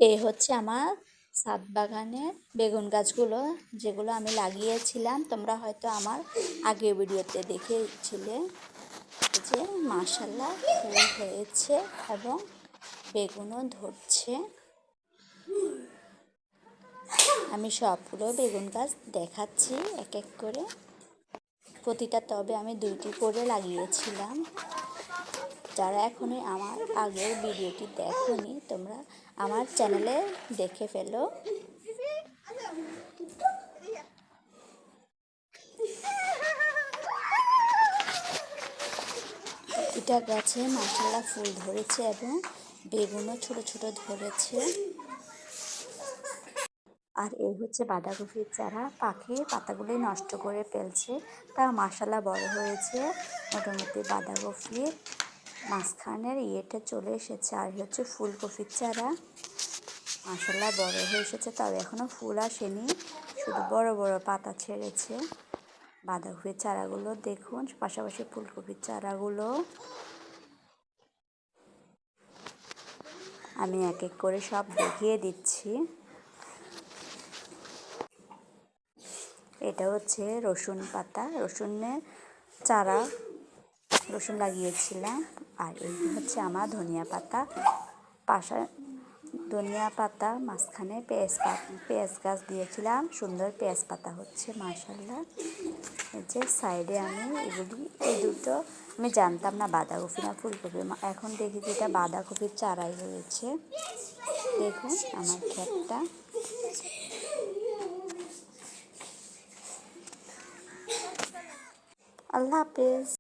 এই হচ্ছে আমার ছাদ বাগানের বেগুন গাছগুলো, যেগুলো আমি লাগিয়েছিলাম। তোমরা হয়তো আমার আগের ভিডিওতে দেখেছিলে যে মাশাআল্লাহ ফুল হয়েছে এবং বেগুনও ধরছে। আমি সবগুলো বেগুন গাছ দেখাচ্ছি এক এক করে। প্রতিটা টবে আমি 2টি করে লাগিয়েছিলাম। যারা এখনই আমার আগের ভিডিওটি দেখোনি, তোমরা আমার চ্যানেলে দেখে ফেলো। প্রতিটা গাছে মাশাআল্লাহ ফুল ধরেছে এবং বেগুনও ছোট ছোট ধরেছে। আর এই হচ্ছে বাঁধাকপির চারা, পাখি পাতাগুলি নষ্ট করে ফেলছে। তা মাশাআল্লাহ বড় হয়েছে, মোটামুটি বাঁধাকপির মাঝখানের ইয়েটা চলে এসেছে। আর হচ্ছে ফুলকপির চারা, মাশাআল্লাহ বড় হয়ে এসেছে, তবে এখনো ফুল আসেনি, শুধু বড় বড় পাতা ছেড়েছে। বাঁধাকপির চারাগুলো দেখুন, পাশাপাশি ফুলকপির চারাগুলো আমি এক এক করে সব দেখিয়ে দিচ্ছি। এটা হচ্ছে রসুন পাতা, রসুনের চারা, রসুন লাগিয়েছিলাম। আর এই হচ্ছে আমার ধনিয়া পাতা, ধনিয়া পাতা মাঝখানে পেঁয়াজ গাছ দিয়েছিলাম, সুন্দর পেঁয়াজ পাতা হচ্ছে মাশাআল্লাহ। এই যে সাইডে আমি এই দুটো আমি জানতাম না বাঁধাকপি না ফুলকপি, এখন দেখি যে এটা বাঁধাকপির চারাই হয়েছে। দেখুন আমার ক্ষেতটা। আল্লাহ হাফেজ।